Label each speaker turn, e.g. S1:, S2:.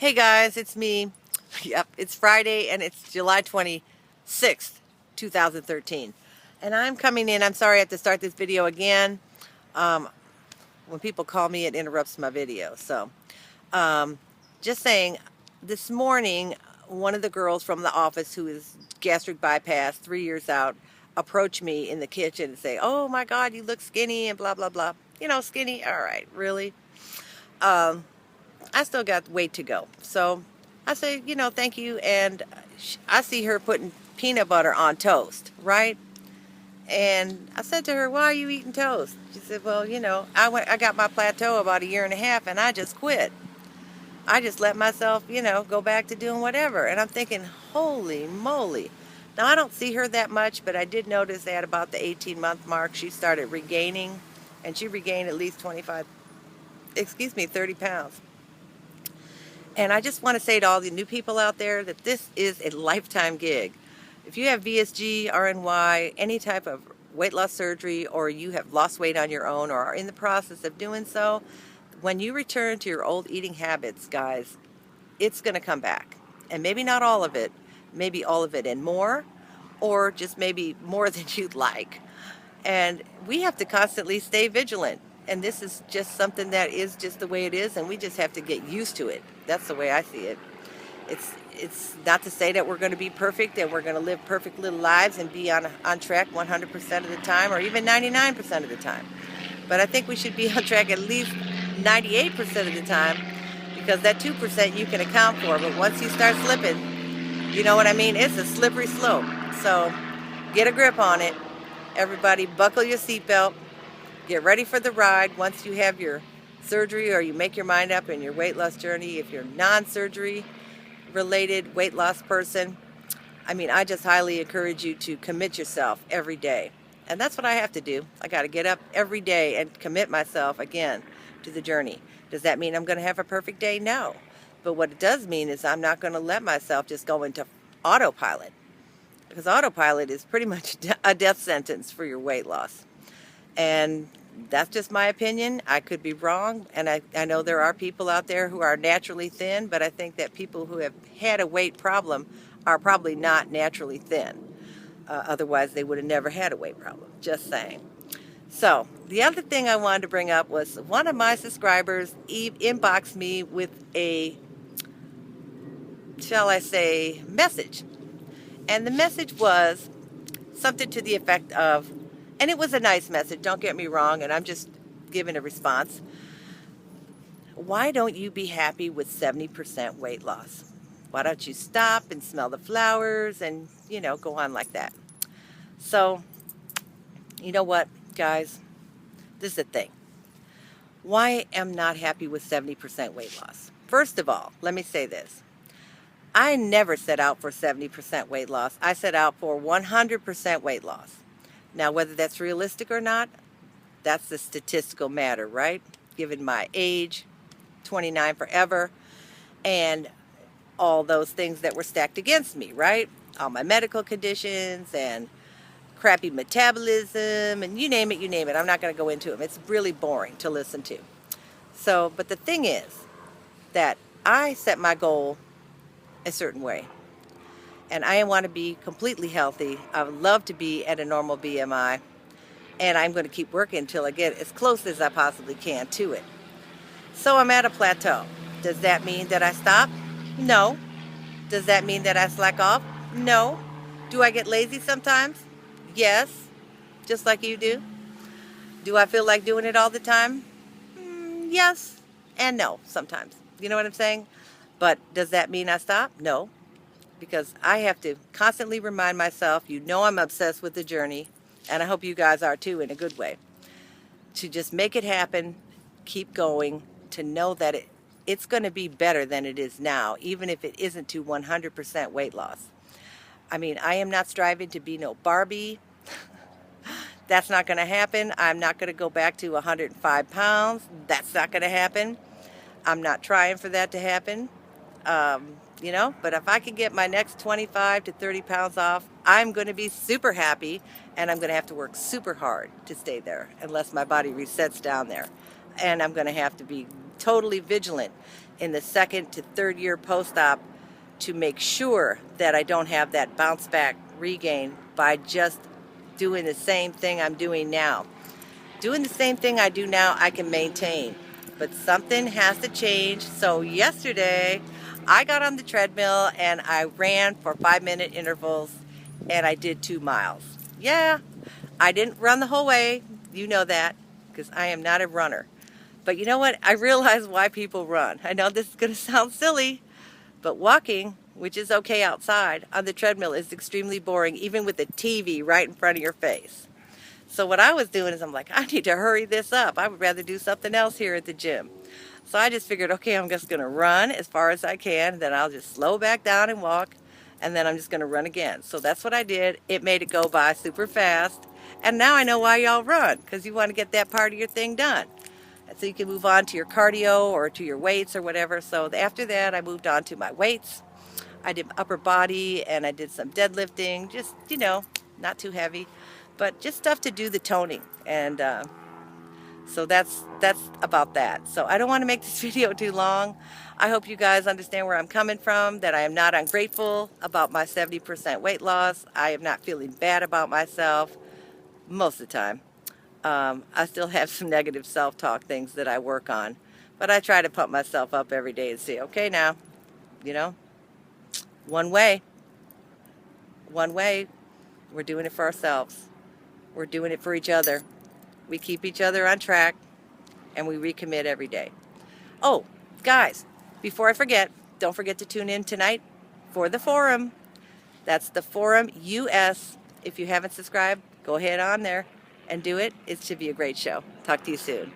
S1: Hey guys, it's me. Yep, it's Friday and it's July 26th, 2013. And I'm coming in. I'm sorry I have to start this video again. Um, when people call me, it interrupts my video. So, um, just saying, this morning, one of the girls from the office who is gastric bypass, 3 years out, approached me in the kitchen and say, "Oh my God, you look skinny," and blah, blah, blah. You know, skinny, all right, really? Um, I still got weight to go. So I say, thank you. And I see her putting peanut butter on toast, right? And I said to her, "Why are you eating toast?" She said, "Well, I got my plateau about a year and a half and I just quit. I just let myself, go back to doing whatever." And I'm thinking, holy moly. Now, I don't see her that much, but I did notice that about the 18-month mark, she started regaining, and she regained at least 30 pounds. And I just want to say to all the new people out there that this is a lifetime gig. If you have VSG, RNY, any type of weight loss surgery, or you have lost weight on your own or are in the process of doing so, when you return to your old eating habits, guys, it's going to come back. And maybe not all of it, maybe all of it and more, or just maybe more than you'd like. And we have to constantly stay vigilant. And this is just something that is just the way it is, and we just have to get used to it. That's the way I see it. It's not to say that we're going to be perfect and we're going to live perfect little lives and be on track 100% of the time, or even 99% of the time. But I think we should be on track at least 98% of the time, because that 2% you can account for. But once you start slipping, you know what I mean? It's a slippery slope. So get a grip on it. Everybody, buckle your seatbelt. Get ready for the ride once you have your surgery or you make your mind up in your weight loss journey. If you're non-surgery related weight loss person, I just highly encourage you to commit yourself every day. And that's what I have to do. I got to get up every day and commit myself again to the journey. Does that mean I'm going to have a perfect day? No. But what it does mean is I'm not going to let myself just go into autopilot, because autopilot is pretty much a death sentence for your weight loss. And that's just my opinion. I could be wrong, and I know there are people out there who are naturally thin, but I think that people who have had a weight problem are probably not naturally thin. Otherwise, they would have never had a weight problem. Just saying. So, the other thing I wanted to bring up was one of my subscribers inboxed me with a, shall I say, message. And the message was something to the effect of, and it was a nice message, don't get me wrong, and I'm just giving a response. Why don't you be happy with 70% weight loss? Why don't you stop and smell the flowers and, go on like that? So, you know what, guys? This is the thing. Why am I not happy with 70% weight loss? First of all, let me say this. I never set out for 70% weight loss. I set out for 100% weight loss. Now, whether that's realistic or not, that's the statistical matter, right? Given my age, 29 forever, and all those things that were stacked against me, right? All my medical conditions and crappy metabolism, and you name it. I'm not going to go into them. It's really boring to listen to. So, but the thing is that I set my goal a certain way. And I want to be completely healthy. I would love to be at a normal BMI. And I'm going to keep working until I get as close as I possibly can to it. So I'm at a plateau. Does that mean that I stop? No. Does that mean that I slack off? No. Do I get lazy sometimes? Yes. Just like you do. Do I feel like doing it all the time? Yes and no sometimes. You know what I'm saying? But does that mean I stop? No. Because I have to constantly remind myself, I'm obsessed with the journey, and I hope you guys are too, in a good way, to just make it happen, keep going, to know that it's going to be better than it is now, even if it isn't to 100% weight loss. I am not striving to be no Barbie. That's not going to happen. I'm not going to go back to 105 pounds. That's not going to happen. I'm not trying for that to happen. But if I can get my next 25 to 30 pounds off, I'm going to be super happy, and I'm going to have to work super hard to stay there unless my body resets down there. And I'm going to have to be totally vigilant in the 2nd to 3rd year post-op to make sure that I don't have that bounce back regain by just doing the same thing I'm doing now. Doing the same thing I do now, I can maintain. But something has to change. So yesterday, I got on the treadmill and I ran for 5-minute intervals and I did 2 miles. Yeah, I didn't run the whole way. You know that, because I am not a runner. But you know what? I realize why people run. I know this is going to sound silly, but walking, which is okay outside, on the treadmill is extremely boring, even with the TV right in front of your face. So what I was doing is I'm like, I need to hurry this up. I would rather do something else here at the gym. So I just figured, okay, I'm just going to run as far as I can, then I'll just slow back down and walk, and then I'm just going to run again. So that's what I did. It made it go by super fast. And now I know why y'all run, because you want to get that part of your thing done. And so you can move on to your cardio or to your weights or whatever. So after that, I moved on to my weights. I did upper body and I did some deadlifting, just, you know, not too heavy, but just stuff to do the toning. And so that's about that. So I don't want to make this video too long. I hope you guys understand where I'm coming from, that I am not ungrateful about my 70% weight loss. I am not feeling bad about myself most of the time. I still have some negative self-talk things that I work on, but I try to pump myself up every day and say, okay, now, you know, one way, we're doing it for ourselves. We're doing it for each other. We keep each other on track, and we recommit every day. Oh, guys, before I forget, don't forget to tune in tonight for the forum. That's the Forum US. If you haven't subscribed, go ahead on there and do it. It should be a great show. Talk to you soon.